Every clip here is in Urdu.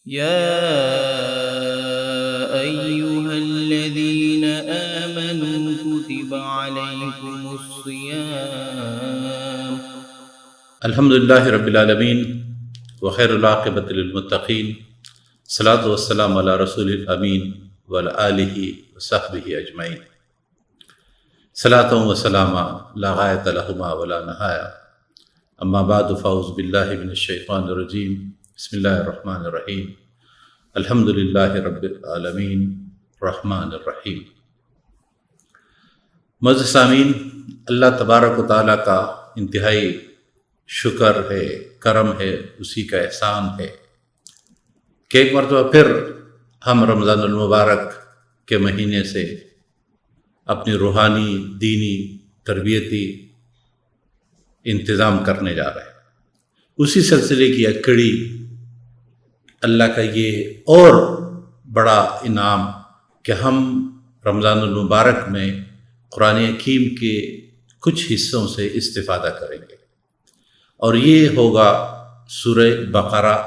يا أيها الذين آمنوا كتب عليكم الصيام. الحمد للہ رب العالمین وخیر العاقبۃ للمتقین، صلاۃ والسلام علی رسول الامین وعلی آلہ وصحبہ اجمعین۔ صلاۃ و سلام لا غایۃ لہما ولا نہایہ، اما بعد فاعوذ باللہ من الشیطان الرجیم، بسم اللہ الرحمن الرحیم، الحمد للہ رب العالمین الرحمن الرحیم۔ معزز سامعین، اللہ تبارک و تعالیٰ کا انتہائی شکر ہے، کرم ہے، اسی کا احسان ہے کہ ایک مرتبہ پھر ہم رمضان المبارک کے مہینے سے اپنی روحانی، دینی، تربیتی انتظام کرنے جا رہے ہیں۔ اسی سلسلے کی ایک کڑی اللہ کا یہ اور بڑا انعام کہ ہم رمضان المبارک میں قرآن حکیم کے کچھ حصوں سے استفادہ کریں گے، اور یہ ہوگا سورہ بقرہ۔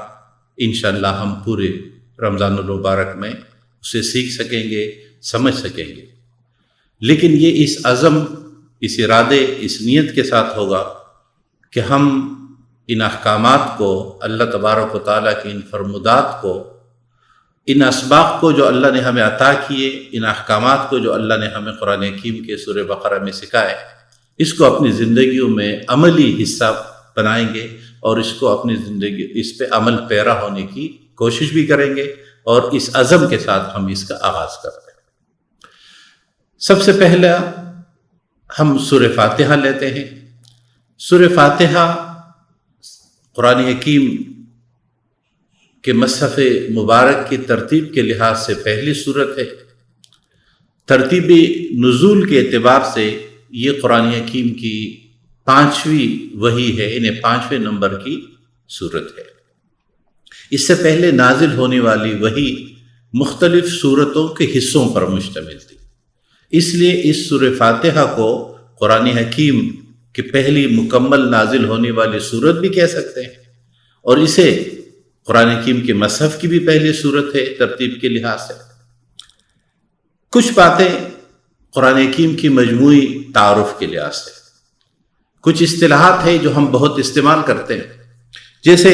انشاءاللہ ہم پورے رمضان المبارک میں اسے سیکھ سکیں گے، سمجھ سکیں گے، لیکن یہ اس عزم، اس ارادے، اس نیت کے ساتھ ہوگا کہ ہم ان احکامات کو، اللہ تبارک و تعالیٰ کی ان فرمودات کو، ان اسباق کو جو اللہ نے ہمیں عطا کیے، ان احکامات کو جو اللہ نے ہمیں قرآن حکیم کے سورہ بقرہ میں سکھائے، اس کو اپنی زندگیوں میں عملی حصہ بنائیں گے، اور اس کو اپنی زندگی، اس پہ عمل پیرا ہونے کی کوشش بھی کریں گے، اور اس عزم کے ساتھ ہم اس کا آغاز کرتے ہیں۔ سب سے پہلا ہم سورہ فاتحہ لیتے ہیں۔ سورہ فاتحہ قرآن حکیم کے مصحف مبارک کی ترتیب کے لحاظ سے پہلی سورت ہے۔ ترتیبی نزول کے اعتبار سے یہ قرآن حکیم کی 5ویں وحی ہے، انہیں 5ویں نمبر کی سورت ہے۔ اس سے پہلے نازل ہونے والی وحی مختلف سورتوں کے حصوں پر مشتمل تھی، اس لیے اس سورہ فاتحہ کو قرآن حکیم کی پہلی مکمل نازل ہونے والی سورت بھی کہہ سکتے ہیں، اور اسے قرآن حکیم کے مصحف کی بھی پہلی سورت ہے ترتیب کے لحاظ سے۔ کچھ باتیں قرآن حکیم کی مجموعی تعارف کے لحاظ سے، کچھ اصطلاحات ہیں جو ہم بہت استعمال کرتے ہیں، جیسے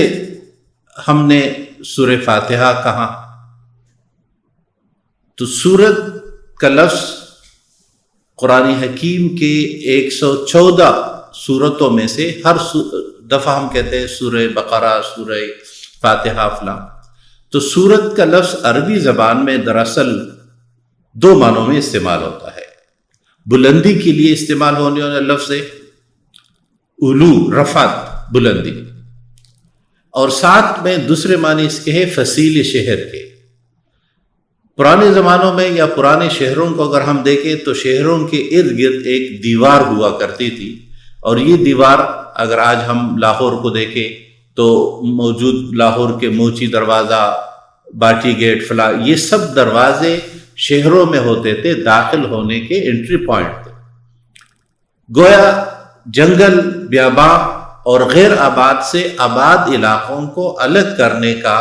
ہم نے سورہ فاتحہ کہا تو سورت کا لفظ قرآن حکیم کے 114 سورتوں میں سے ہر دفعہ ہم کہتے ہیں سورہ بقرہ، سورہ فاتحہ فلاں، تو سورت کا لفظ عربی زبان میں دراصل 2 معنوں میں استعمال ہوتا ہے۔ بلندی کے لیے استعمال ہونے والا لفظ ہے علو، رفعت، بلندی، اور ساتھ میں دوسرے معنی اس کے ہے فصیل شہر کے۔ پرانے زمانوں میں یا پرانے شہروں کو اگر ہم دیکھیں تو شہروں کے ارد گرد ایک دیوار ہوا کرتی تھی، اور یہ دیوار اگر آج ہم لاہور کو دیکھیں تو موجود لاہور کے موچی دروازہ، باٹی گیٹ، فلاں، یہ سب دروازے شہروں میں ہوتے تھے، داخل ہونے کے انٹری پوائنٹ تھے۔ گویا جنگل، بیاباں اور غیر آباد سے آباد علاقوں کو الگ کرنے کا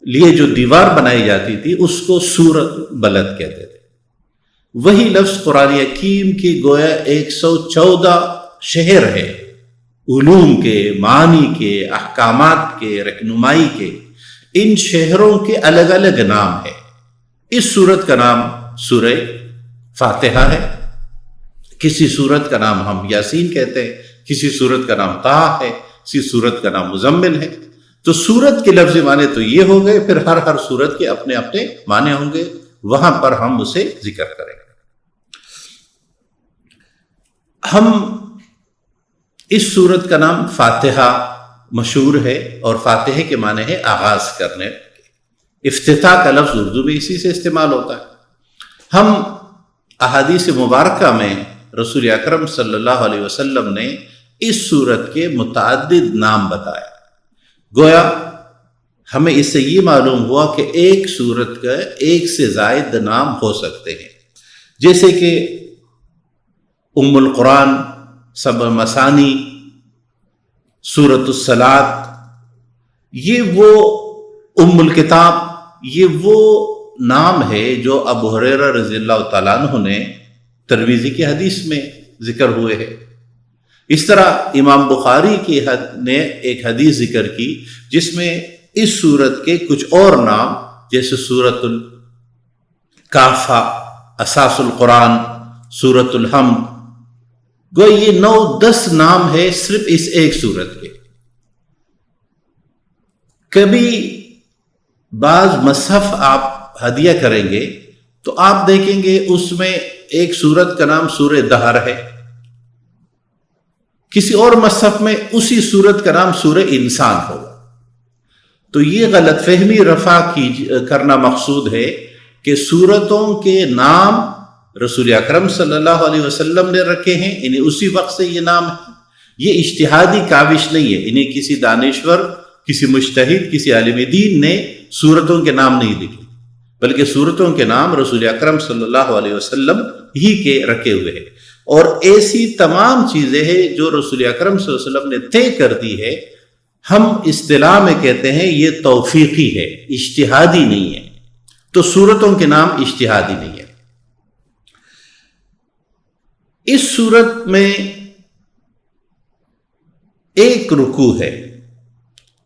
لیے جو دیوار بنائی جاتی تھی اس کو سورت بلد کہتے تھے۔ وہی لفظ قرآن حکیم کی گویا 114 شہر ہے، علوم کے، معانی کے، احکامات کے، رہنمائی کے، ان شہروں کے الگ الگ نام ہے۔ اس سورت کا نام سورہ فاتحہ ہے، کسی سورت کا نام ہم یاسین کہتے ہیں، کسی سورت کا نام طٰہٰ ہے، کسی سورت کا نام مزمل ہے۔ تو سورت کے لفظ معنی تو یہ ہو گئے، پھر ہر سورت کے اپنے اپنے معنی ہوں گے، وہاں پر ہم اسے ذکر کریں گے۔ ہم اس سورت کا نام فاتحہ مشہور ہے، اور فاتحہ کے معنی ہے آغاز کرنے۔ افتتاح کا لفظ اردو میں اسی سے استعمال ہوتا ہے۔ ہم احادیث مبارکہ میں رسول اکرم صلی اللہ علیہ وسلم نے اس سورت کے متعدد نام بتایا۔ گویا ہمیں اس سے یہ معلوم ہوا کہ ایک سورت کا ایک سے زائد نام ہو سکتے ہیں، جیسے کہ ام القرآن، سبع مثانی، سورۃ الصلاۃ، یہ وہ ام الکتاب یہ وہ نام ہے جو ابو ہریرہ رضی اللہ تعالیٰ عنہ نے ترمذی کی حدیث میں ذکر ہوئے ہیں۔ اس طرح امام بخاری نے ایک حدیث ذکر کی جس میں اس سورت کے کچھ اور نام جیسے سورت الکافہ، اساس القرآن، سورت الحمد، گو یہ 9-10 نام ہے صرف اس ایک سورت کے۔ کبھی بعض مصحف آپ ہدیہ کریں گے تو آپ دیکھیں گے اس میں ایک سورت کا نام سورہ دہر ہے، کسی اور مصحف میں اسی سورت کا نام سورہ انسان ہوگا۔ تو یہ غلط فہمی رفع کرنا مقصود ہے کہ سورتوں کے نام رسول اکرم صلی اللہ علیہ وسلم نے رکھے ہیں، انہیں اسی وقت سے یہ نام ہے۔ یہ اجتہادی کاوش نہیں ہے، انہیں کسی دانشور، کسی مجتہد، کسی عالم دین نے سورتوں کے نام نہیں لکھے، بلکہ سورتوں کے نام رسول اکرم صلی اللہ علیہ وسلم ہی کے رکھے ہوئے ہیں۔ اور ایسی تمام چیزیں ہیں جو رسول اکرم صلی اللہ علیہ وسلم نے طے کر دی ہے، ہم اصطلاح میں کہتے ہیں یہ توفیقی ہے، اجتہادی نہیں ہے۔ تو سورتوں کے نام اجتہادی نہیں ہے۔ اس سورت میں ایک رکوع ہے،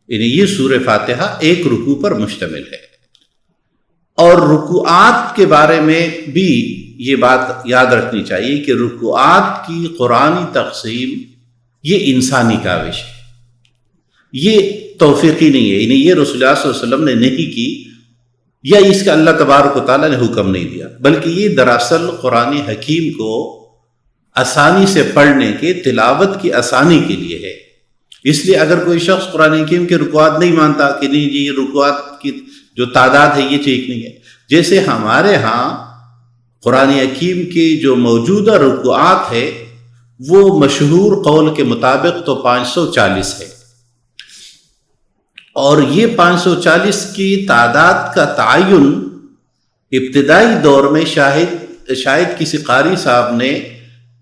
یعنی یہ سورہ فاتحہ ایک رکوع پر مشتمل ہے، اور رکوعات کے بارے میں بھی یہ بات یاد رکھنی چاہیے کہ رکوعات کی قرآنی تقسیم یہ انسانی کاوش ہے، یہ توفیقی نہیں ہے، یعنی یہ رسول اللہ صلی اللہ علیہ وسلم نے نہیں کی یا اس کا اللہ تبارک و تعالیٰ نے حکم نہیں دیا، بلکہ یہ دراصل قرآن حکیم کو آسانی سے پڑھنے کے، تلاوت کی آسانی کے لیے ہے۔ اس لیے اگر کوئی شخص قرآن حکیم کے رکوعات نہیں مانتا کہ نہیں جی یہ رکوعات کی جو تعداد ہے یہ ٹھیک نہیں ہے، جیسے ہمارے ہاں قرآن حکیم کی جو موجودہ رکوعات ہے وہ مشہور قول کے مطابق تو 540 ہے، اور یہ 540 کی تعداد کا تعین ابتدائی دور میں شاید کسی قاری صاحب نے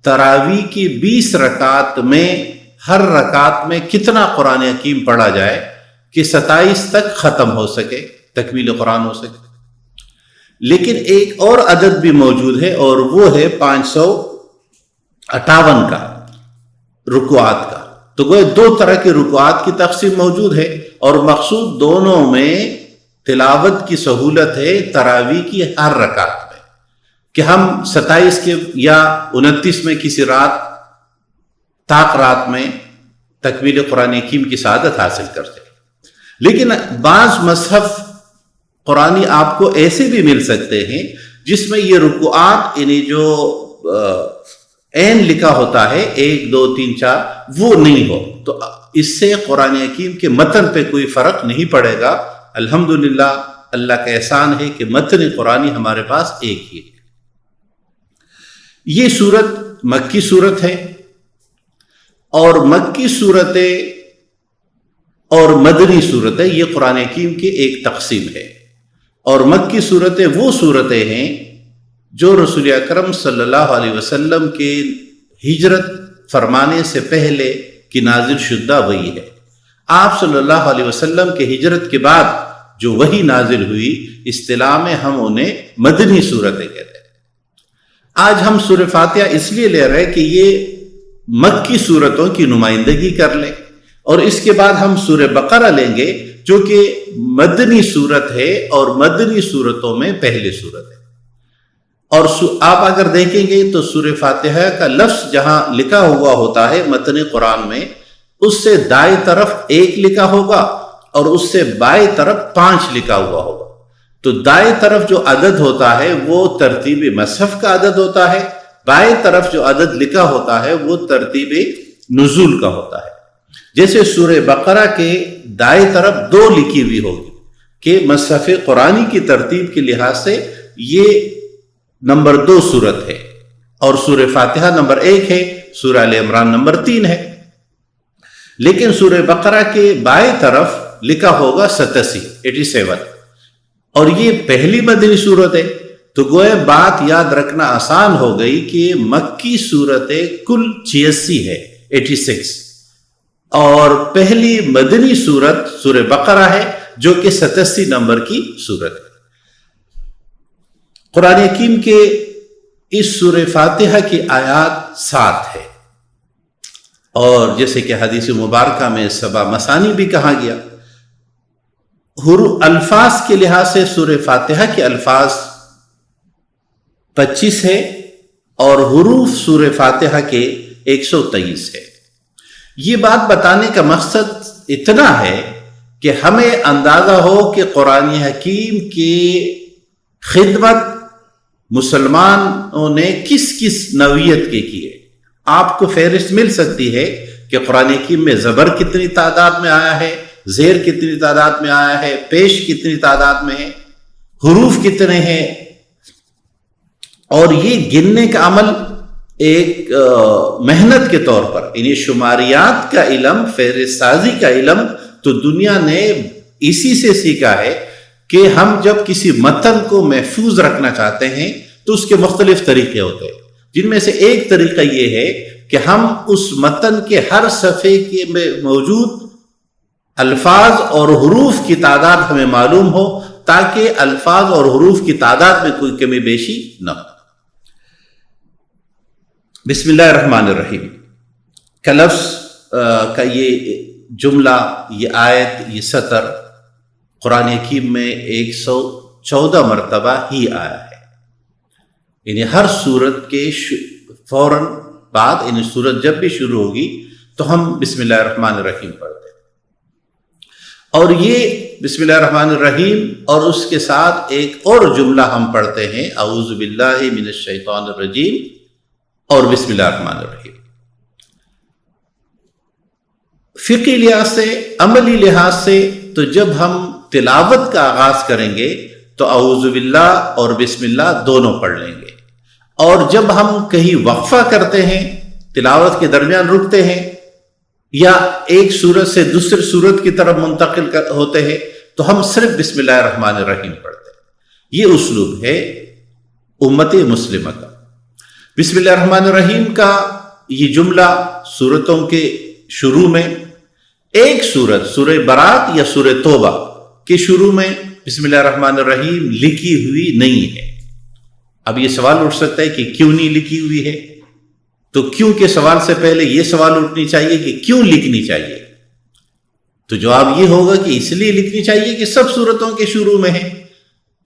تراویح کی 20 رکعت میں ہر رکعت میں کتنا قرآن حکیم پڑھا جائے کہ 27 تک ختم ہو سکے، تکمیل قرآن ہو سکے۔ لیکن ایک اور عدد بھی موجود ہے اور وہ ہے 558 کا رکوعات کا۔ تو گویا 2 طرح کے رکوعات کی تقسیم موجود ہے، اور مقصود دونوں میں تلاوت کی سہولت ہے تراویح کی ہر رکعت میں، کہ ہم 27 کے یا 29 میں کسی رات طاق رات میں تکمیل قرآن حکیم کی سعادت حاصل کرتے۔ لیکن بعض مصحف قرآنی آپ کو ایسے بھی مل سکتے ہیں جس میں یہ رکوعات یعنی جو عین لکھا ہوتا ہے 1 2 3 4 وہ نہیں ہو، تو اس سے قرآن حکیم کے متن پہ کوئی فرق نہیں پڑے گا۔ الحمدللہ اللہ کا احسان ہے کہ متن قرآنی ہمارے پاس ایک ہی ہے۔ یہ سورت مکی سورت ہے، اور مکی صورتیں اور مدنی صورتیں یہ قرآن حکیم کی ایک تقسیم ہے، اور مکی صورتیں وہ صورتیں ہیں جو رسول اکرم صلی اللہ علیہ وسلم کے ہجرت فرمانے سے پہلے کی نازل شدہ وحی ہے۔ آپ صلی اللہ علیہ وسلم کے ہجرت کے بعد جو وحی نازل ہوئی، اصطلاح میں ہم انہیں مدنی صورتیں کہتے ہیں۔ آج ہم سورہ فاتحہ اس لیے لے رہے کہ یہ مکی صورتوں کی نمائندگی کر لیں، اور اس کے بعد ہم سورہ بقرہ لیں گے جو کہ مدنی صورت ہے اور مدنی صورتوں میں پہلی صورت ہے۔ اور آپ اگر دیکھیں گے تو سورہ فاتحہ کا لفظ جہاں لکھا ہوا ہوتا ہے متن قرآن میں، اس سے دائیں طرف 1 لکھا ہوگا اور اس سے بائیں طرف 5 لکھا ہوا ہوگا۔ تو دائیں طرف جو عدد ہوتا ہے وہ ترتیب مصحف کا عدد ہوتا ہے، بائیں طرف جو عدد لکھا ہوتا ہے وہ ترتیب نزول کا ہوتا ہے۔ جیسے سورہ بقرہ کے دائیں طرف 2 لکھی ہوئی ہوگی کہ مصحف قرآنی کی ترتیب کے لحاظ سے یہ نمبر 2 سورت ہے، اور سورہ فاتحہ نمبر 1 ہے، سورہ آل عمران نمبر 3 ہے۔ لیکن سورہ بقرہ کے بائیں طرف لکھا ہوگا 87 اور یہ پہلی مدنی صورت ہے۔ تو گویا بات یاد رکھنا آسان ہو گئی کہ مکی صورتیں کل 86 ہے، 86، اور پہلی مدنی صورت سورہ بقرہ ہے جو کہ 87 نمبر کی سورت ہے۔ قرآن حکیم کے اس سورہ فاتحہ کی آیات 7 ہے، اور جیسے کہ حدیث مبارکہ میں 7 مثانی بھی کہا گیا۔ الفاظ کے لحاظ سے سورہ فاتحہ کے الفاظ 25 ہے اور حروف سورہ فاتحہ کے 123 ہے۔ یہ بات بتانے کا مقصد اتنا ہے کہ ہمیں اندازہ ہو کہ قرآن حکیم کی خدمت مسلمانوں نے کس کس نوعیت کے کیے۔ آپ کو فہرست مل سکتی ہے کہ قرآن حکیم میں زبر کتنی تعداد میں آیا ہے، زیر کتنی تعداد میں آیا ہے، پیش کتنی تعداد میں ہے، حروف کتنے ہیں، اور یہ گننے کا عمل ایک محنت کے طور پر، یعنی شماریات کا علم، فہرست سازی کا علم تو دنیا نے اسی سے سیکھا ہے کہ ہم جب کسی متن کو محفوظ رکھنا چاہتے ہیں تو اس کے مختلف طریقے ہوتے ہیں، جن میں سے ایک طریقہ یہ ہے کہ ہم اس متن کے ہر صفحے کے میں موجود الفاظ اور حروف کی تعداد ہمیں معلوم ہو، تاکہ الفاظ اور حروف کی تعداد میں کوئی کمی بیشی نہ ہو۔ بسم اللہ الرحمن الرحیم کا لفظ کا یہ جملہ، یہ آیت، یہ سطر قرآن حکیم میں 114 مرتبہ ہی آیا ہے، یعنی ہر سورت کے فوراً بعد، یعنی سورت جب بھی شروع ہوگی تو ہم بسم اللہ الرحمن الرحیم پڑھتے ہیں، اور یہ بسم اللہ الرحمن الرحیم اور اس کے ساتھ ایک اور جملہ ہم پڑھتے ہیں، اعوذ باللہ من الشیطان الرجیم اور بسم اللہ الرحمن الرحیم۔ فقہی لحاظ سے، عملی لحاظ سے تو جب ہم تلاوت کا آغاز کریں گے تو اعوذ باللہ اور بسم اللہ دونوں پڑھ لیں گے، اور جب ہم کہیں وقفہ کرتے ہیں، تلاوت کے درمیان رکتے ہیں یا ایک سورت سے دوسری سورت کی طرف منتقل ہوتے ہیں تو ہم صرف بسم اللہ الرحمن الرحیم پڑھتے ہیں۔ یہ اسلوب ہے امت مسلمہ کا۔ بسم اللہ الرحمن الرحیم کا یہ جملہ سورتوں کے شروع میں، ایک سورت سورہ برات یا سورہ توبہ کے شروع میں بسم اللہ الرحمن الرحیم لکھی ہوئی نہیں ہے۔ اب یہ سوال اٹھ سکتا ہے کہ کیوں نہیں لکھی ہوئی ہے؟ تو کیوں کے سوال سے پہلے یہ سوال اٹھنی چاہیے کہ کیوں لکھنی چاہیے؟ تو جواب یہ ہوگا کہ اس لیے لکھنی چاہیے کہ سب سورتوں کے شروع میں ہے۔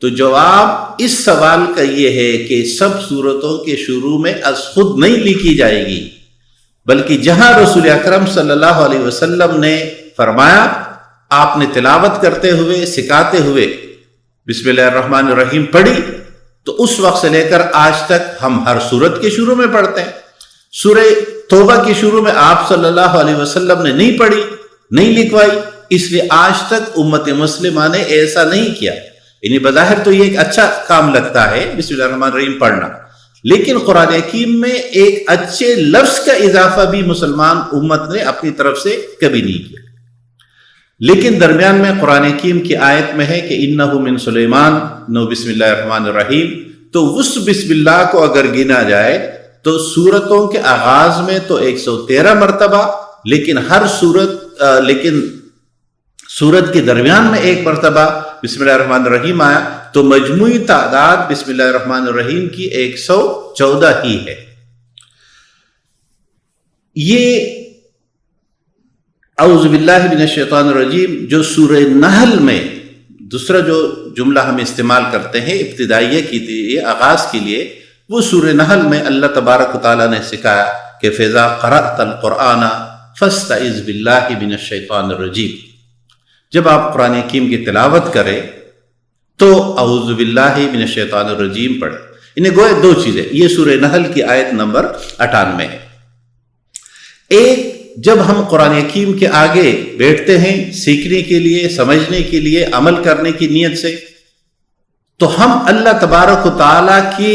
تو جواب اس سوال کا یہ ہے کہ سب سورتوں کے شروع میں از خود نہیں لکھی جائے گی، بلکہ جہاں رسول اکرم صلی اللہ علیہ وسلم نے فرمایا، آپ نے تلاوت کرتے ہوئے، سکھاتے ہوئے بسم اللہ الرحمن الرحیم پڑھی، تو اس وقت سے لے کر آج تک ہم ہر سورت کے شروع میں پڑھتے ہیں۔ سورہ توبہ کے شروع میں آپ صلی اللہ علیہ وسلم نے نہیں پڑھی، نہیں لکھوائی، اس لیے آج تک امت مسلمہ نے ایسا نہیں کیا۔ یعنی بظاہر تو یہ ایک اچھا کام لگتا ہے بسم اللہ الرحمن الرحیم پڑھنا، لیکن قرآن حکیم میں ایک اچھے لفظ کا اضافہ بھی مسلمان امت نے اپنی طرف سے کبھی نہیں کیا۔ لیکن درمیان میں قرآن حکیم کی آیت میں ہے کہ انہ من سلیمان نو بسم اللہ الرحمن الرحیم، تو اس بسم اللہ کو اگر گنا جائے تو سورتوں کے آغاز میں تو 113 مرتبہ، لیکن سورت کے درمیان میں ایک مرتبہ بسم اللہ الرحمن الرحیم آیا، تو مجموعی تعداد بسم اللہ الرحمن الرحیم کی 114 ہی ہے۔ یہ اعوذ باللہ من الشیطان الرجیم جو سورہ نحل میں دوسرا جو جملہ ہم استعمال کرتے ہیں ابتدائیہ کی لیے، آغاز کے لیے، وہ سورہ نحل میں اللہ تبارک و تعالیٰ نے سکھایا کہ فَإِذَا قَرَأْتَ الْقُرْآنَ فَاسْتَعِذْ بِاللَّهِ مِنَ الشَّيْطَانِ الرَّجِيمِ، جب آپ قرآن حکیم کی تلاوت کریں تو اعوذ باللہ من الشیطان الرجیم پڑھیں۔ انہیں گویا دو چیزیں، یہ سورہ نحل کی آیت نمبر 98 ہے۔ ایک، جب ہم قرآن حکیم کے آگے بیٹھتے ہیں سیکھنے کے لیے، سمجھنے کے لیے، عمل کرنے کی نیت سے، تو ہم اللہ تبارک و تعالیٰ کی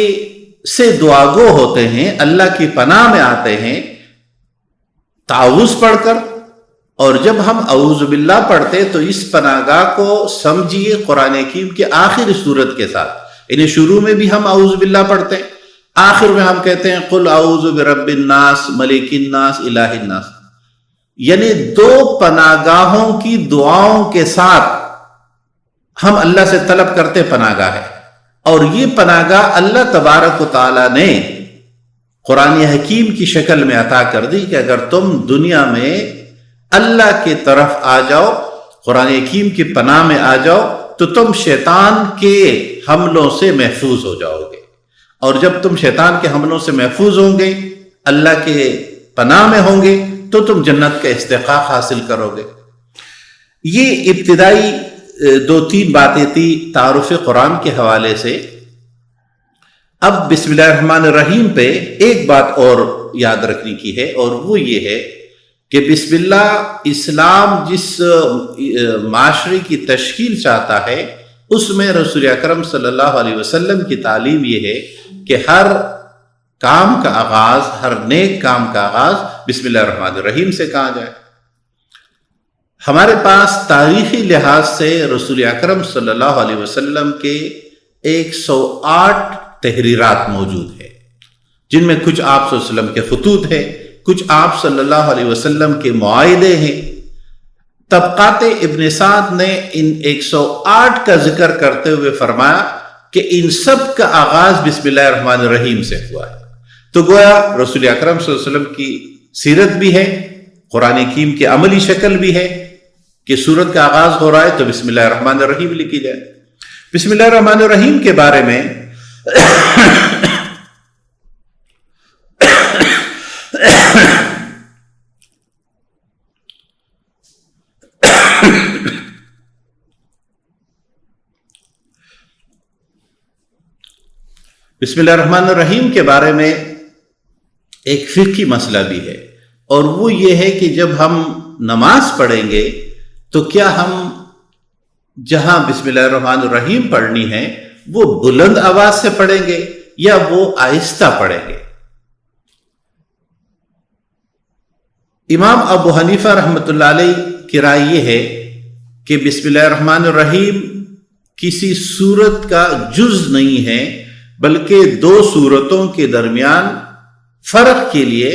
سے دعاگو ہوتے ہیں، اللہ کی پناہ میں آتے ہیں تعوذ پڑھ کر، اور جب ہم اعوذ باللہ پڑھتے تو اس پناہ گاہ کو سمجھیے قرآن حکیم کے آخر صورت کے ساتھ، یعنی شروع میں بھی ہم اعوذ باللہ پڑھتے ہیں، آخر میں ہم کہتے ہیں قل اعوذ برب الناس ملک الناس الہ الناس، یعنی دو پناہ گاہوں کی دعاؤں کے ساتھ ہم اللہ سے طلب کرتے پناہ گاہ ہے، اور یہ پناہ گاہ اللہ تبارک و تعالیٰ نے قرآن حکیم کی شکل میں عطا کر دی کہ اگر تم دنیا میں اللہ کی طرف آ جاؤ، قرآن حکیم کی پناہ میں آ جاؤ، تو تم شیطان کے حملوں سے محفوظ ہو جاؤ گے، اور جب تم شیطان کے حملوں سے محفوظ ہوں گے، اللہ کے پناہ میں ہوں گے، تو تم جنت کا استحقاق حاصل کرو گے۔ یہ ابتدائی 2-3 باتیں تھی تعارف قرآن کے حوالے سے۔ اب بسم اللہ الرحمن الرحیم پہ ایک بات اور یاد رکھنے کی ہے، اور وہ یہ ہے کہ بسم اللہ اسلام جس معاشرے کی تشکیل چاہتا ہے، اس میں رسول اکرم صلی اللہ علیہ وسلم کی تعلیم یہ ہے کہ ہر کام کا آغاز، ہر نیک کام کا آغاز بسم اللہ الرحمن الرحیم سے کہا جائے۔ ہمارے پاس تاریخی لحاظ سے رسول اکرم صلی اللہ علیہ وسلم کے 108 تحریرات موجود ہیں، جن میں کچھ آپ صلی اللہ علیہ وسلم کے خطوط ہیں، کچھ آپ صلی اللہ علیہ وسلم کے معاہدے ہیں۔ طبقات ابن سعد نے ان 108 کا ذکر کرتے ہوئے فرمایا کہ ان سب کا آغاز بسم اللہ الرحمن الرحیم سے ہوا ہے۔ تو گویا رسول اکرم صلی اللہ علیہ وسلم کی سیرت بھی ہے، قرآن حکیم کی عملی شکل بھی ہے کہ سورت کا آغاز ہو رہا ہے تو بسم اللہ الرحمن الرحیم لکھی جائے۔ بسم اللہ الرحمن الرحیم کے بارے میں بسم اللہ الرحمن الرحیم کے بارے میں ایک فقہی مسئلہ بھی ہے، اور وہ یہ ہے کہ جب ہم نماز پڑھیں گے تو کیا ہم جہاں بسم اللہ الرحمن الرحیم پڑھنی ہے وہ بلند آواز سے پڑھیں گے یا وہ آہستہ پڑھیں گے؟ امام ابو حنیفہ رحمۃ اللہ علیہ کی رائے یہ ہے کہ بسم اللہ الرحمن الرحیم کسی سورت کا جز نہیں ہے، بلکہ 2 سورتوں کے درمیان فرق کے لیے،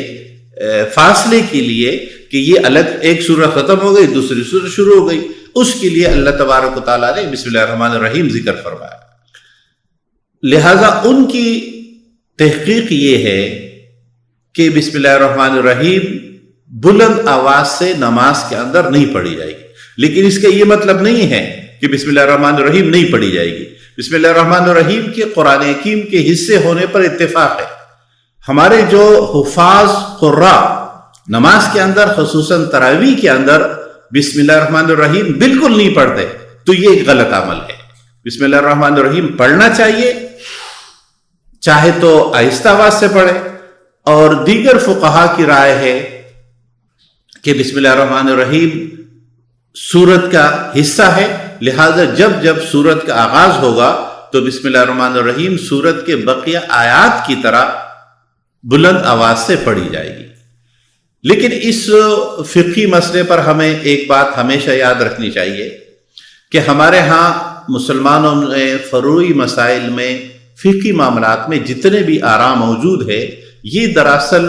فاصلے کے لیے، کہ یہ الگ ایک سورت ختم ہو گئی دوسری سورت شروع ہو گئی، اس کے لیے اللہ تبارک و تعالیٰ نے بسم اللہ الرحمن الرحیم ذکر فرمایا۔ لہذا ان کی تحقیق یہ ہے کہ بسم اللہ الرحمن الرحیم بلند آواز سے نماز کے اندر نہیں پڑھی جائے گی، لیکن اس کا یہ مطلب نہیں ہے کہ بسم اللہ الرحمن الرحیم نہیں پڑھی جائے گی۔ بسم اللہ الرحمن الرحیم کے قرآن حکیم کے حصے ہونے پر اتفاق ہے۔ ہمارے جو حفاظ قراء نماز کے اندر، خصوصاً تراویح کے اندر، بسم اللہ الرحمن الرحیم بالکل نہیں پڑھتے، تو یہ ایک غلط عمل ہے۔ بسم اللہ الرحمن الرحیم پڑھنا چاہیے، چاہے تو آہستہ آواز سے پڑھے، اور دیگر فقہا کی رائے ہے کہ بسم اللہ الرحمن الرحیم سورت کا حصہ ہے، لہذا جب جب سورت کا آغاز ہوگا تو بسم اللہ الرحمن الرحیم سورت کے بقیہ آیات کی طرح بلند آواز سے پڑھی جائے گی۔ لیکن اس فقہی مسئلے پر ہمیں ایک بات ہمیشہ یاد رکھنی چاہیے کہ ہمارے ہاں مسلمانوں میں فروعی مسائل میں، فقہی معاملات میں جتنے بھی آراء موجود ہے، یہ دراصل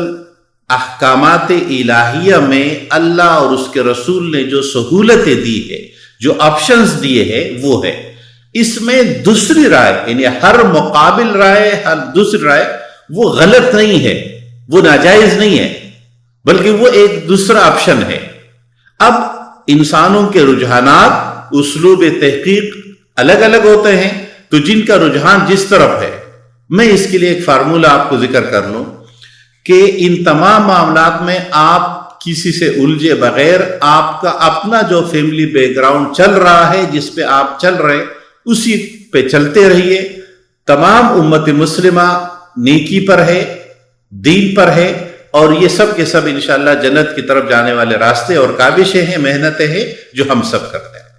احکامات الہیہ میں اللہ اور اس کے رسول نے جو سہولتیں دی ہے، جو آپشنز دیے ہیں، وہ ہے۔ اس میں دوسری رائے، یعنی ہر مقابل رائے، ہر دوسری رائے وہ غلط نہیں ہے، وہ ناجائز نہیں ہے، بلکہ وہ ایک دوسرا آپشن ہے۔ اب انسانوں کے رجحانات، اسلوب تحقیق الگ الگ ہوتے ہیں، تو جن کا رجحان جس طرف ہے، میں اس کے لیے ایک فارمولہ آپ کو ذکر کر لوں کہ ان تمام معاملات میں آپ کسی سے الجھے بغیر، آپ کا اپنا جو فیملی بیک گراؤنڈ چل رہا ہے، جس پہ آپ چل رہے، اسی پہ چلتے رہیے۔ تمام امت مسلمہ نیکی پر ہے، دین پر ہے، اور یہ سب کے سب انشاءاللہ جنت کی طرف جانے والے راستے اور کاوشیں ہیں، محنتیں ہیں جو ہم سب کرتے ہیں۔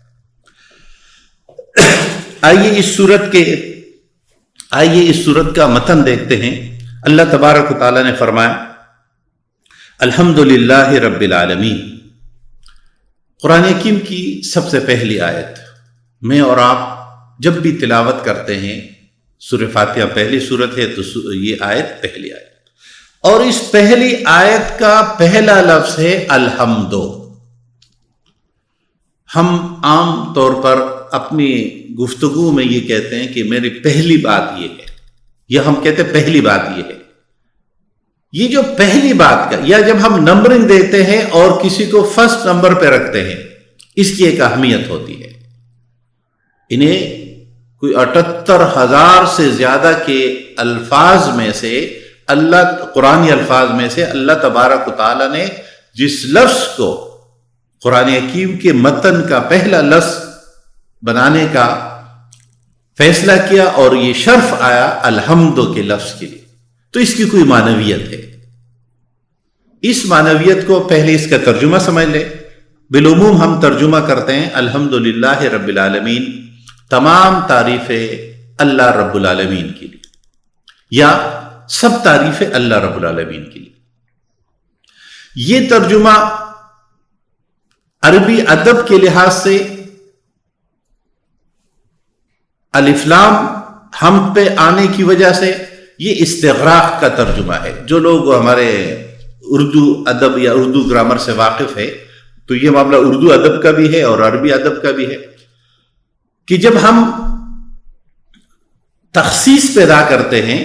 آئیے اس سورت کا متن دیکھتے ہیں۔ اللہ تبارک و تعالیٰ نے فرمایا، الحمدللہ رب العالمین۔ قرآن حکیم کی سب سے پہلی آیت، میں اور آپ جب بھی تلاوت کرتے ہیں، سورہ فاتحہ پہلی سورت ہے تو یہ آیت پہلی آیت، اور اس پہلی آیت کا پہلا لفظ ہے الحمد۔ ہم عام طور پر اپنی گفتگو میں یہ کہتے ہیں کہ میری پہلی بات یہ ہے، یا ہم کہتے ہیں پہلی بات یہ ہے، یہ جو پہلی بات کا، یا جب ہم نمبرنگ دیتے ہیں اور کسی کو فرسٹ نمبر پہ رکھتے ہیں، اس کی ایک اہمیت ہوتی ہے۔ انہیں کوئی 78,000 سے زیادہ کے الفاظ میں سے قرآنی الفاظ میں سے اللہ تبارک و تعالیٰ نے جس لفظ کو قرآن حکیم کے متن کا پہلا لفظ بنانے کا فیصلہ کیا، اور یہ شرف آیا الحمد کے لفظ کے لیے، تو اس کی کوئی معنویت ہے۔ اس معنویت کو پہلے اس کا ترجمہ سمجھ لیں۔ بالعموم ہم ترجمہ کرتے ہیں الحمدللہ رب العالمین، تمام تعریفیں اللہ رب العالمین کے لیے، یا سب تعریفیں اللہ رب العالمین کے لیے۔ یہ ترجمہ عربی ادب کے لحاظ سے الف لام ہم پہ آنے کی وجہ سے یہ استغراق کا ترجمہ ہے۔ جو لوگ ہمارے اردو ادب یا اردو گرامر سے واقف ہے تو یہ معاملہ اردو ادب کا بھی ہے اور عربی ادب کا بھی ہے کہ جب ہم تخصیص پیدا کرتے ہیں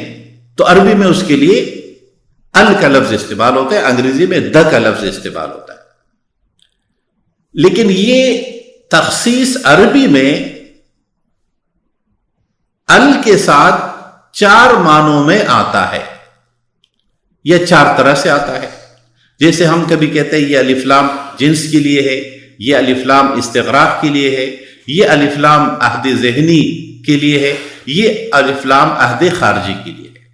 تو عربی میں اس کے لیے ال کا لفظ استعمال ہوتا ہے، انگریزی میں د کا لفظ استعمال ہوتا ہے، لیکن یہ تخصیص عربی میں ال کے ساتھ 4 معنوں میں آتا ہے، یا 4 طرح سے آتا ہے۔ جیسے ہم کبھی کہتے ہیں یہ الف لام جنس کے لیے ہے، یہ الف لام استغراق کے لیے ہے، یہ الف لام عہد ذہنی کے لیے ہے، یہ الف لام عہد خارجی کے لیے ہے۔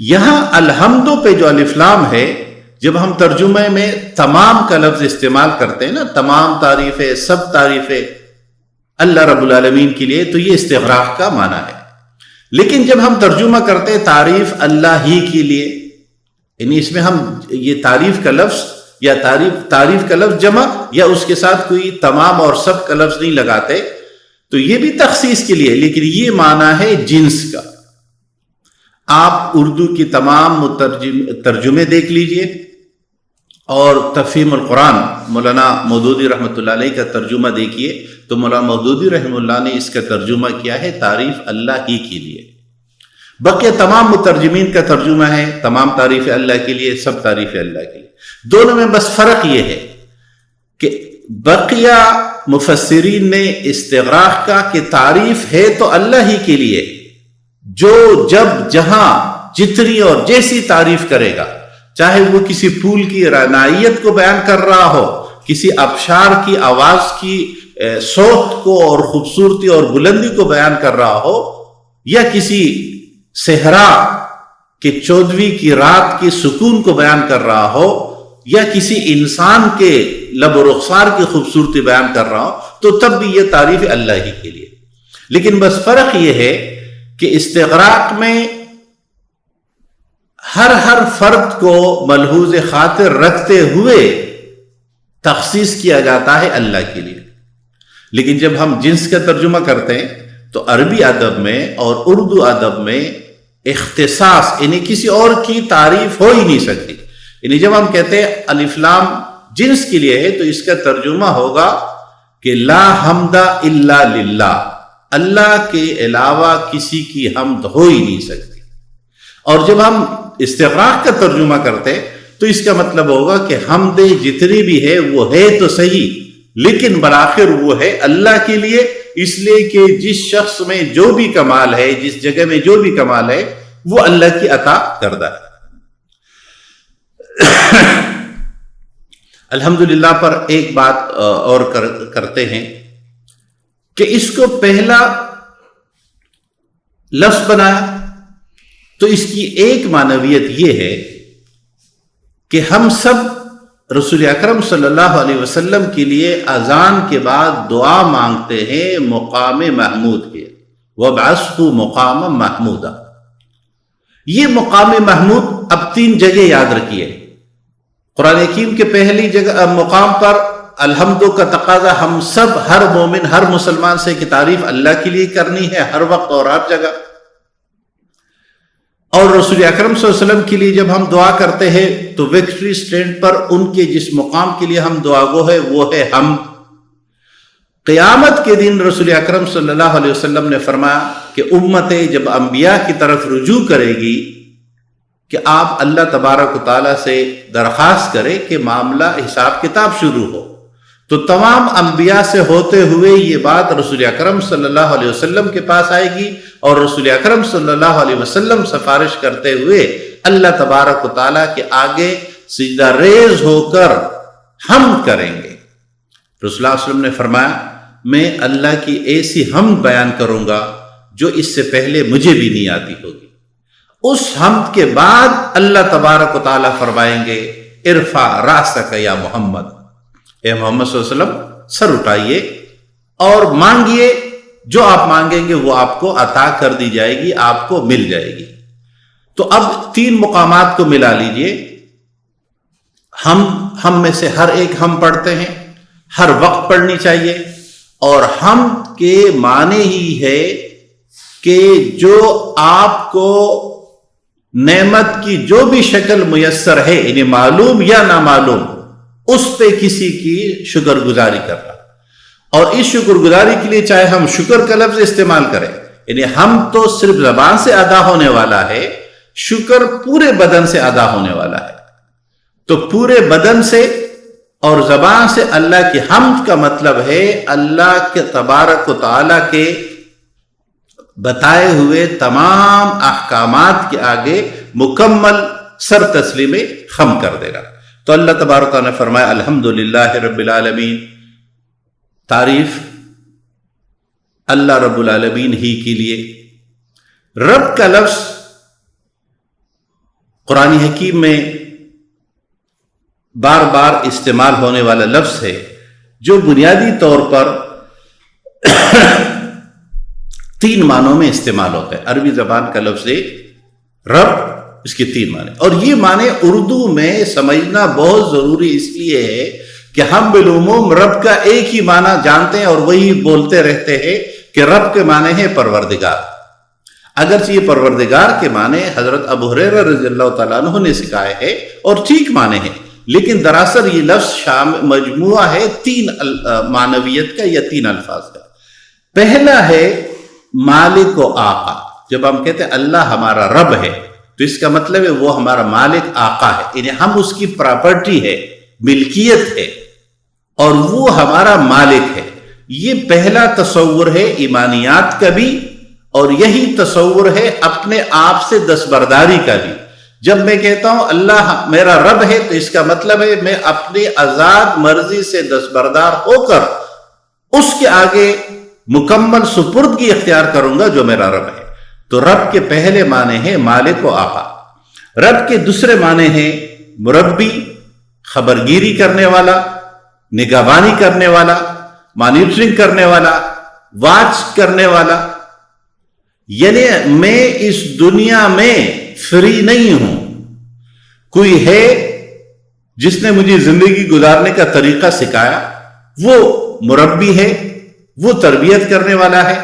یہاں الحمد پہ جو الف لام ہے، جب ہم ترجمے میں تمام کا لفظ استعمال کرتے ہیں نا، تمام تعریفیں، سب تعریفیں اللہ رب العالمین کے لیے، تو یہ استغراق کا معنی ہے۔ لیکن جب ہم ترجمہ کرتے ہیں تعریف اللہ ہی کے لیے، یعنی اس میں ہم یہ تعریف کا لفظ یا تعریف کا لفظ جمع یا اس کے ساتھ کوئی تمام اور سب کا لفظ نہیں لگاتے، تو یہ بھی تخصیص کے لیے، لیکن یہ معنی ہے جنس کا۔ آپ اردو کی تمام ترجمے دیکھ لیجئے، اور تفہیم القرآن مولانا مودودی رحمۃ اللہ علیہ کا ترجمہ دیکھیے تو مولانا مودودی رحمہ اللہ نے اس کا ترجمہ کیا ہے تعریف اللہ ہی کے لیے۔ بقیہ تمام مترجمین کا ترجمہ ہے تمام تعریف اللہ کے لیے، سب تعریف اللہ کے لیے۔ دونوں میں بس فرق یہ ہے کہ بقیہ مفسرین نے استغراق کا کہ تعریف ہے تو اللہ ہی کے لیے، جو جب جہاں جتنی اور جیسی تعریف کرے گا، چاہے وہ کسی پھول کی رعنائیت کو بیان کر رہا ہو، کسی ابشار کی آواز کی صوت کو اور خوبصورتی اور بلندی کو بیان کر رہا ہو، یا کسی صحرا کے 14ویں کی رات کی سکون کو بیان کر رہا ہو، یا کسی انسان کے لب و رخسار کی خوبصورتی بیان کر رہا ہو، تو تب بھی یہ تعریف اللہ ہی کے لیے۔ لیکن بس فرق یہ ہے کہ استغراق میں ہر فرد کو ملحوظ خاطر رکھتے ہوئے تخصیص کیا جاتا ہے اللہ کے لیے، لیکن جب ہم جنس کا ترجمہ کرتے ہیں تو عربی ادب میں اور اردو ادب میں اختصاص، یعنی کسی اور کی تعریف ہو ہی نہیں سکتی۔ یعنی جب ہم کہتے ہیں الف لام جنس کے لیے ہے تو اس کا ترجمہ ہوگا کہ لا حمد الا للہ، اللہ کے علاوہ کسی کی حمد ہو ہی نہیں سکتی۔ اور جب ہم استغراق کا ترجمہ کرتے تو اس کا مطلب ہوگا کہ حمد جتنی بھی ہے وہ ہے تو صحیح، لیکن بالآخر وہ ہے اللہ کے لیے، اس لیے کہ جس شخص میں جو بھی کمال ہے، جس جگہ میں جو بھی کمال ہے، وہ اللہ کی عطا کردہ ہے۔ الحمدللہ پر ایک بات اور کرتے ہیں کہ اس کو پہلا لفظ بنایا تو اس کی ایک معنویت یہ ہے کہ ہم سب رسول اکرم صلی اللہ علیہ وسلم کے لیے اذان کے بعد دعا مانگتے ہیں مقام محمود کے، وَابْعَثْهُ مَقَامًا مَحْمُودًا۔ یہ مقام محمود اب 3 جگہ یاد رکھیے۔ قرآن حکیم کے پہلی جگہ مقام پر الحمد کا تقاضا ہم سب، ہر مومن، ہر مسلمان سے کہ تعریف اللہ کے لیے کرنی ہے ہر وقت اور ہر جگہ۔ اور رسول اکرم صلی اللہ علیہ وسلم کے لیے جب ہم دعا کرتے ہیں تو وکٹری سٹینڈ پر ان کے جس مقام کے لیے ہم دعا گو ہے وہ ہے حمد۔ قیامت کے دن رسول اکرم صلی اللہ علیہ وسلم نے فرمایا کہ امتیں جب انبیاء کی طرف رجوع کرے گی کہ آپ اللہ تبارک و تعالیٰ سے درخواست کریں کہ معاملہ حساب کتاب شروع ہو، تو تمام انبیاء سے ہوتے ہوئے یہ بات رسول اکرم صلی اللہ علیہ وسلم کے پاس آئے گی، اور رسول اکرم صلی اللہ علیہ وسلم سفارش کرتے ہوئے اللہ تبارک و تعالیٰ کے آگے سجدہ ریز ہو کر حمد کریں گے۔ رسول اللہ علیہ وسلم نے فرمایا میں اللہ کی ایسی حمد بیان کروں گا جو اس سے پہلے مجھے بھی نہیں آتی ہوگی۔ اس حمد کے بعد اللہ تبارک و تعالیٰ فرمائیں گے ارفع راسک یا محمد، اے محمد صلی اللہ علیہ وسلم سر اٹھائیے اور مانگیے، جو آپ مانگیں گے وہ آپ کو عطا کر دی جائے گی، آپ کو مل جائے گی۔ تو اب 3 مقامات کو ملا لیجئے۔ ہم میں سے ہر ایک ہم پڑھتے ہیں، ہر وقت پڑھنی چاہیے، اور ہم کے معنی ہی ہے کہ جو آپ کو نعمت کی جو بھی شکل میسر ہے، یعنی معلوم یا نامعلوم، اس پہ کسی کی شکر گزاری کرنا، اور اس شکر گزاری کے لیے چاہے ہم شکر کا لفظ استعمال کریں، یعنی ہم تو صرف زبان سے ادا ہونے والا ہے، شکر پورے بدن سے ادا ہونے والا ہے۔ تو پورے بدن سے اور زبان سے اللہ کی حمد کا مطلب ہے اللہ کے تبارک و تعالیٰ کے بتائے ہوئے تمام احکامات کے آگے مکمل سر تسلیم خم کر دینا۔ تو اللہ تبارک و تعالیٰ نے فرمایا الحمدللہ رب العالمین، تعریف اللہ رب العالمین ہی کے لیے۔ رب کا لفظ قرآن حکیم میں بار بار استعمال ہونے والا لفظ ہے، جو بنیادی طور پر 3 معنوں میں استعمال ہوتا ہے۔ عربی زبان کا لفظ ہے رب، اس کے 3 معنی، اور یہ معنی اردو میں سمجھنا بہت ضروری اس لیے ہے کہ ہم بالعموم رب کا ایک ہی معنی جانتے ہیں اور وہی بولتے رہتے ہیں کہ رب کے معنی ہے پروردگار۔ اگرچہ یہ پروردگار کے معنی حضرت ابو ہریرہ رضی اللہ تعالیٰ عنہ نے سکھائے ہیں اور ٹھیک معنی ہے، لیکن دراصل یہ لفظ مجموعہ ہے 3 معنویت کا یا 3 الفاظ کا۔ پہلا ہے مالک و آقا۔ جب ہم کہتے ہیں اللہ ہمارا رب ہے تو اس کا مطلب ہے وہ ہمارا مالک آقا ہے، یعنی ہم اس کی پراپرٹی ہے، ملکیت ہے، اور وہ ہمارا مالک ہے۔ یہ پہلا تصور ہے ایمانیات کا بھی، اور یہی تصور ہے اپنے آپ سے دستبرداری کا بھی۔ جب میں کہتا ہوں اللہ میرا رب ہے تو اس کا مطلب ہے میں اپنی آزاد مرضی سے دستبردار ہو کر اس کے آگے مکمل سپردگی اختیار کروں گا جو میرا رب ہے۔ تو رب کے پہلے معنی ہے مالک و آقا۔ رب کے دوسرے معنی ہے مربی، خبرگیری کرنے والا، نگہبانی کرنے والا، مانیٹرنگ کرنے والا، واچ کرنے والا۔ یعنی میں اس دنیا میں فری نہیں ہوں، کوئی ہے جس نے مجھے زندگی گزارنے کا طریقہ سکھایا، وہ مربی ہے، وہ تربیت کرنے والا ہے،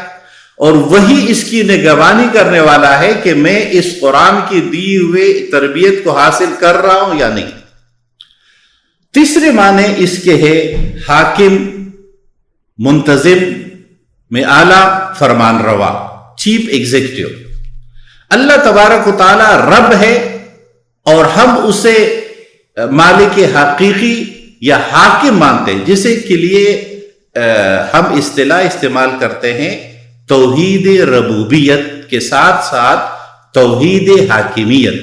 اور وہی اس کی نگہبانی کرنے والا ہے کہ میں اس قرآن کی دی ہوئے تربیت کو حاصل کر رہا ہوں یا نہیں۔ تیسرے معنی اس کے ہے حاکم، منتظم، میں اعلیٰ فرمان روا، چیف ایگزیکٹو۔ اللہ تبارک و تعالی رب ہے اور ہم اسے مالک حقیقی یا حاکم مانتے ہیں، جسے کے لیے ہم اصطلاح استعمال کرتے ہیں توحید ربوبیت کے ساتھ ساتھ توحید حاکمیت۔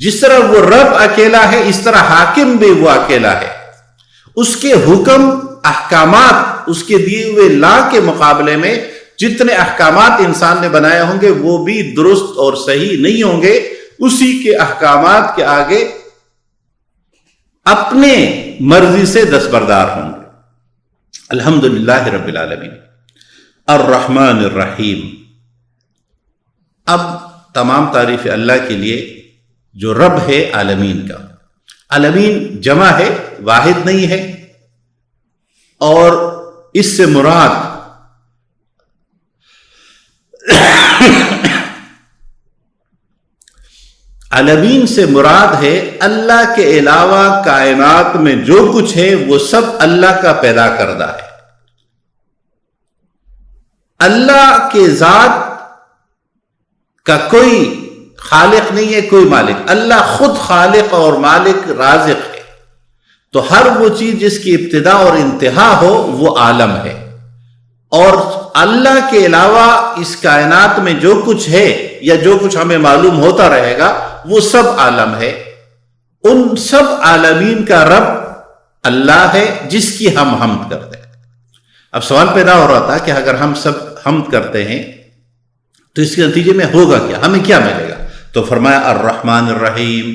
جس طرح وہ رب اکیلا ہے اس طرح حاکم بھی وہ اکیلا ہے۔ اس کے حکم، احکامات، اس کے دیے ہوئے لا کے مقابلے میں جتنے احکامات انسان نے بنائے ہوں گے وہ بھی درست اور صحیح نہیں ہوں گے، اسی کے احکامات کے آگے اپنے مرضی سے دستبردار ہوں گے۔ الحمدللہ رب العالمین الرحمن الرحیم۔ اب تمام تعریف اللہ کے لیے جو رب ہے عالمین کا۔ عالمین جمع ہے، واحد نہیں ہے، اور اس سے مراد عالمین سے مراد ہے اللہ کے علاوہ کائنات میں جو کچھ ہے وہ سب اللہ کا پیدا کردہ ہے۔ اللہ کے ذات کا کوئی خالق نہیں ہے، کوئی مالک، اللہ خود خالق اور مالک رازق ہے، تو ہر وہ چیز جس کی ابتدا اور انتہا ہو وہ عالم ہے، اور اللہ کے علاوہ اس کائنات میں جو کچھ ہے یا جو کچھ ہمیں معلوم ہوتا رہے گا وہ سب عالم ہے۔ ان سب عالمین کا رب اللہ ہے جس کی ہم حمد کرتے ہیں۔ اب سوال پیدا ہو رہا تھا کہ اگر ہم سب حمد کرتے ہیں تو اس کے نتیجے میں ہوگا کیا، ہمیں کیا ملے گا؟ تو فرمایا الرحمن الرحیم،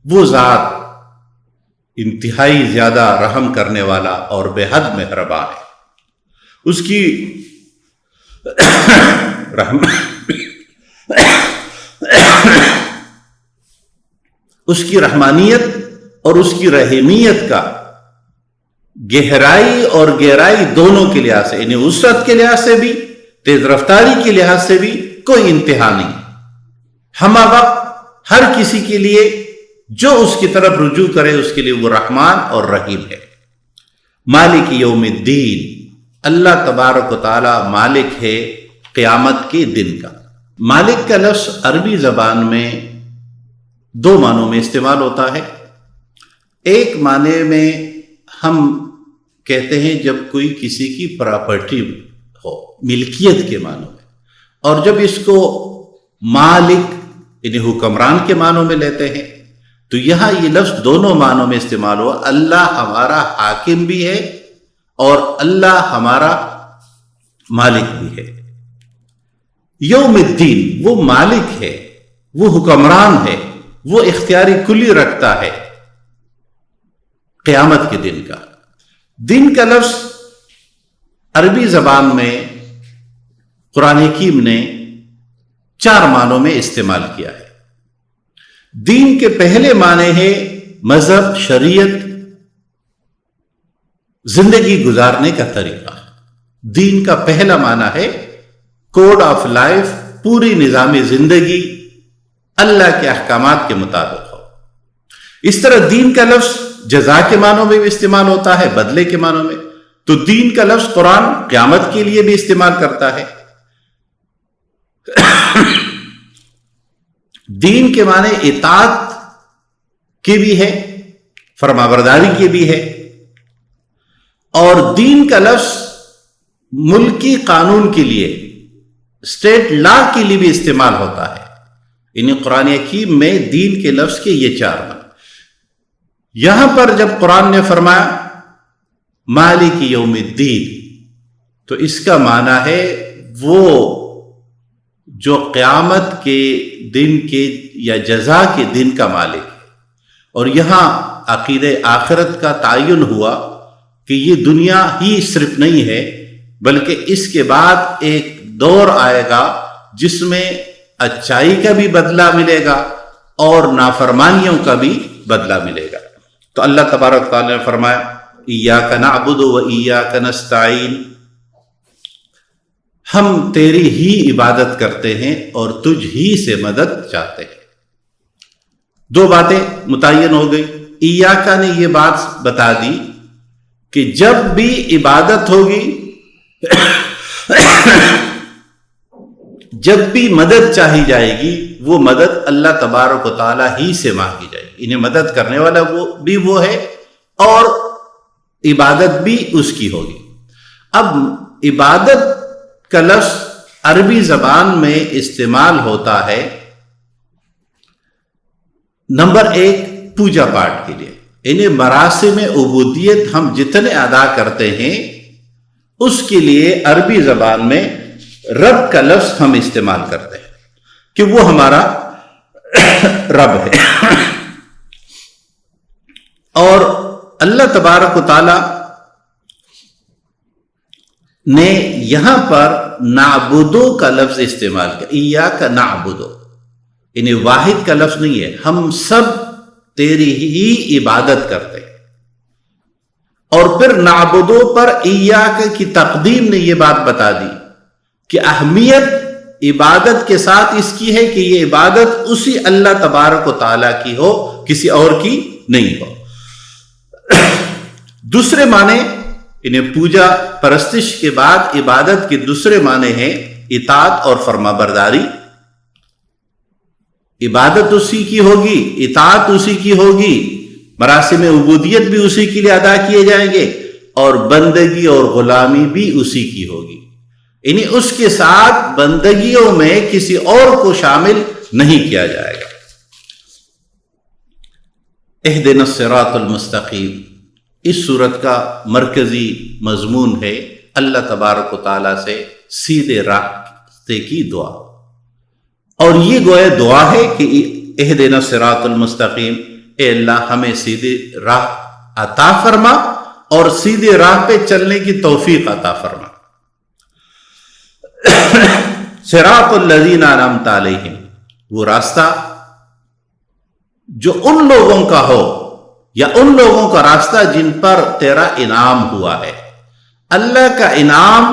وہ ذات انتہائی زیادہ رحم کرنے والا اور بے حد مہربان ہے، اس کی اس کی رحمانیت اور اس کی رحیمیت کا گہرائی اور گہرائی دونوں کے لحاظ سے، یعنی وسعت کے لحاظ سے بھی، تیز رفتاری کے لحاظ سے بھی کوئی انتہا نہیں، ہمہ وقت ہر کسی کے لیے جو اس کی طرف رجوع کرے اس کے لیے وہ رحمان اور رحیم ہے۔ مالک یوم الدین، اللہ تبارک و تعالی مالک ہے قیامت کے دن کا۔ مالک کا لفظ عربی زبان میں دو معنوں میں استعمال ہوتا ہے۔ ایک معنی میں ہم کہتے ہیں جب کوئی کسی کی پراپرٹی ہو، ملکیت کے معنوں میں، اور جب اس کو مالک یعنی حکمران کے معنوں میں لیتے ہیں تو یہاں یہ لفظ دونوں معنوں میں استعمال ہوا۔ اللہ ہمارا حاکم بھی ہے اور اللہ ہمارا مالک بھی ہے۔ یوم الدین، وہ مالک ہے، وہ حکمران ہے، وہ اختیاری کلی رکھتا ہے قیامت کے دن کا۔ دن کا لفظ عربی زبان میں قرآن حکیم نے 4 معنوں میں استعمال کیا ہے۔ دین کے پہلے معنی ہے مذہب، شریعت، زندگی گزارنے کا طریقہ۔ دین کا پہلا معنی ہے کوڈ آف لائف، پوری نظام زندگی اللہ کے احکامات کے مطابق ہو۔ اس طرح دین کا لفظ جزا کے معنوں میں بھی استعمال ہوتا ہے، بدلے کے معنوں میں، تو دین کا لفظ قرآن قیامت کے لیے بھی استعمال کرتا ہے۔ دین کے معنی اطاعت کے بھی ہے، فرمانبرداری کے بھی ہے، اور دین کا لفظ ملکی قانون کے لیے، اسٹیٹ لا کے لیے بھی استعمال ہوتا ہے۔ یعنی قرآن حکیم میں دین کے لفظ کے یہ 4 معنی۔ یہاں پر جب قرآن نے فرمایا مالک یوم الدین، تو اس کا معنی ہے وہ جو قیامت کے دن کے یا جزا کے دن کا مالک ہے۔ اور یہاں عقیدہ آخرت کا تعین ہوا کہ یہ دنیا ہی صرف نہیں ہے، بلکہ اس کے بعد ایک دور آئے گا جس میں اچائی کا بھی بدلہ ملے گا اور نافرمانیوں کا بھی بدلہ ملے گا۔ تو اللہ تبارک تعالیٰ نے فرمایا ایاک نعبد و ایاک نستعین، ہم تیری ہی عبادت کرتے ہیں اور تجھ ہی سے مدد چاہتے ہیں۔ 2 باتیں متعین ہو گئی۔ ایاکا نے یہ بات بتا دی کہ جب بھی عبادت ہوگی، جب بھی مدد چاہی جائے گی، وہ مدد اللہ تبارک و تعالی ہی سے مانگی جائے گی۔ انہیں مدد کرنے والا وہ ہے اور عبادت بھی اس کی ہوگی۔ اب عبادت کا لفظ عربی زبان میں استعمال ہوتا ہے نمبر 1 پوجا پاٹ کے لیے، یعنی مراسم عبودیت ہم جتنے ادا کرتے ہیں اس کے لیے عربی زبان میں رب کا لفظ ہم استعمال کرتے ہیں کہ وہ ہمارا رب ہے۔ اور اللہ تبارک و تعالی نے یہاں پر نعبدو کا لفظ استعمال کیا، ایاک نعبدو، یعنی واحد کا لفظ نہیں ہے، ہم سب تیری ہی عبادت کرتے ہیں۔ اور پھر نعبدو پر ایاک کی تقدیم نے یہ بات بتا دی کہ اہمیت عبادت کے ساتھ اس کی ہے کہ یہ عبادت اسی اللہ تبارک و تعالیٰ کی ہو، کسی اور کی نہیں ہو۔ دوسرے معنی انہیں پوجا پرستش کے بعد عبادت کے دوسرے معنی ہیں اطاعت اور فرما برداری. عبادت اسی کی ہوگی، اطاعت اسی کی ہوگی، مراسم عبودیت بھی اسی کے لیے ادا کیے جائیں گے، اور بندگی اور غلامی بھی اسی کی ہوگی. یعنی اس کے ساتھ بندگیوں میں کسی اور کو شامل نہیں کیا جائے گا. اہدنا الصراط المستقیم اس صورت کا مرکزی مضمون ہے اللہ تبارک و تعالیٰ سے سیدھے راستے کی دعا. اور یہ گویا دعا ہے کہ اہدنا الصراط المستقیم، اے اللہ ہمیں سیدھے راہ عطا فرما اور سیدھے راہ پہ چلنے کی توفیق عطا فرما. صراط الذین انعمت علیہم، وہ راستہ جو ان لوگوں کا ہو یا ان لوگوں کا راستہ جن پر تیرا انعام ہوا ہے. اللہ کا انعام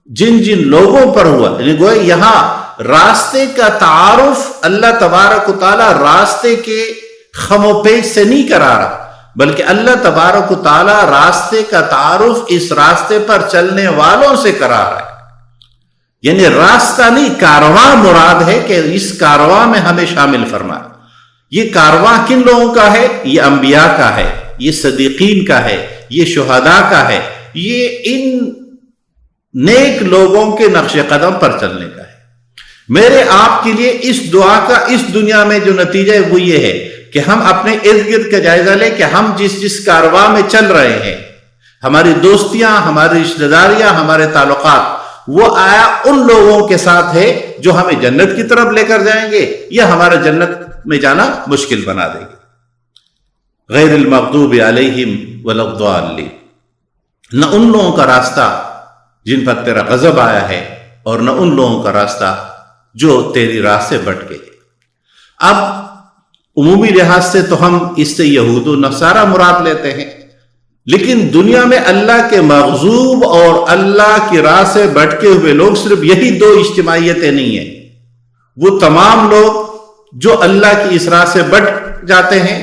جن جن لوگوں پر ہوا، یعنی گویا یہاں راستے کا تعارف اللہ تبارک و تعالی راستے کے خم و پیش سے نہیں کرا رہا، بلکہ اللہ تبارک و تعالی راستے کا تعارف اس راستے پر چلنے والوں سے کرا رہا ہے. یعنی راستہ نہیں، کارواں مراد ہے کہ اس کارواں میں ہمیں شامل فرما. یہ کارواں کن لوگوں کا ہے؟ یہ انبیاء کا ہے، یہ صدیقین کا ہے، یہ شہداء کا ہے، یہ ان نیک لوگوں کے نقش قدم پر چلنے کا ہے. میرے آپ کے لیے اس دعا کا اس دنیا میں جو نتیجہ ہے وہ یہ ہے کہ ہم اپنے ارد گرد کا جائزہ لیں کہ ہم جس کارواں میں چل رہے ہیں، ہماری دوستیاں، ہماری رشتہ داریاں، ہمارے تعلقات، وہ آیا ان لوگوں کے ساتھ ہے جو ہمیں جنت کی طرف لے کر جائیں گے یا ہمارا جنت میں جانا مشکل بنا دیں گے. غیر المغضوب علیہم ولا الضالین، نہ ان لوگوں کا راستہ جن پر تیرا غضب آیا ہے اور نہ ان لوگوں کا راستہ جو تیری راہ سے بٹ گئے. اب عمومی لحاظ سے تو ہم اس سے یہود و نصارہ مراد لیتے ہیں، لیکن دنیا میں اللہ کے مغضوب اور اللہ کی راہ سے بھٹکے ہوئے لوگ صرف یہی دو اجتماعیتیں نہیں ہیں. وہ تمام لوگ جو اللہ کی اس راہ سے بٹ جاتے ہیں،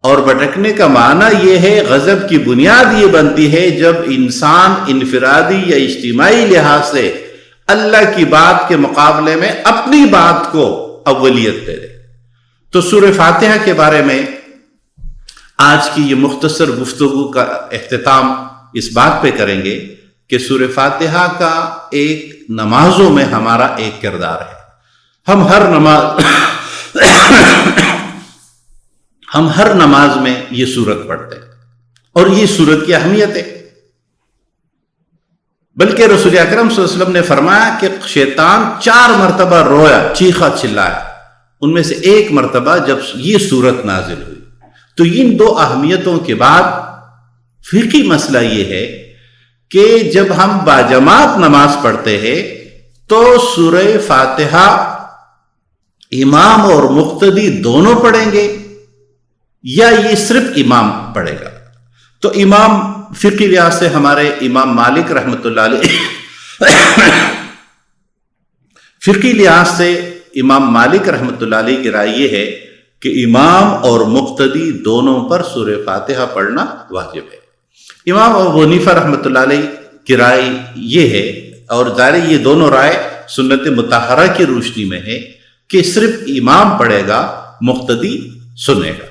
اور بھٹکنے کا معنی یہ ہے، غضب کی بنیاد یہ بنتی ہے جب انسان انفرادی یا اجتماعی لحاظ سے اللہ کی بات کے مقابلے میں اپنی بات کو اولیت دے دے. تو سورہ فاتحہ کے بارے میں آج کی یہ مختصر گفتگو کا اختتام اس بات پہ کریں گے کہ سورہ فاتحہ کا ایک نمازوں میں ہمارا ایک کردار ہے. ہم ہر نماز میں یہ سورت پڑھتے ہیں اور یہ سورت کی اہمیت ہے. بلکہ رسول اکرم صلی اللہ علیہ وسلم نے فرمایا کہ شیطان 4 مرتبہ رویا، چیخا چلایا، ان میں سے ایک مرتبہ جب یہ سورت نازل ہوئی. تو ان دو اہمیتوں کے بعد فقہی مسئلہ یہ ہے کہ جب ہم باجماعت نماز پڑھتے ہیں تو سورہ فاتحہ امام اور مقتدی دونوں پڑھیں گے یا یہ صرف امام پڑھے گا. تو امام فقہی لحاظ سے ہمارے امام مالک رحمۃ اللہ علیہ فقہی لحاظ سے امام مالک رحمۃ اللہ علیہ کی رائے یہ ہے کہ امام اور مقتدی دونوں پر سورہ فاتحہ پڑھنا واجب ہے. امام ابو حنیفہ رحمۃ اللہ علیہ کی رائے یہ ہے، اور ظاہر یہ دونوں رائے سنت مطہرہ کی روشنی میں ہے، کہ صرف امام پڑھے گا، مقتدی سنے گا.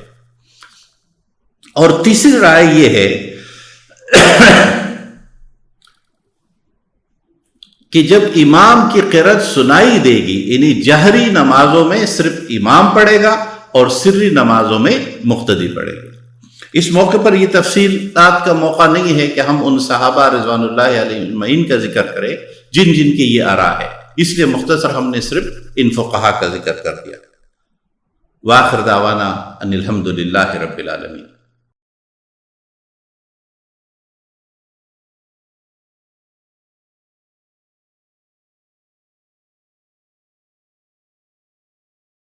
اور تیسری رائے یہ ہے کہ جب امام کی قرأت سنائی دے گی، یعنی جہری نمازوں میں صرف امام پڑھے گا اور سری نمازوں میں مقتدی پڑھے گا. اس موقع پر یہ تفصیلات کا موقع نہیں ہے کہ ہم ان صحابہ رضوان اللہ علیہ اجمعین کا ذکر کریں جن جن کی یہ آراء ہے، اس لیے مختصر ہم نے صرف ان فقہا کا ذکر کر دیا. وآخر دعوانا ان الحمد للہ رب العالمین.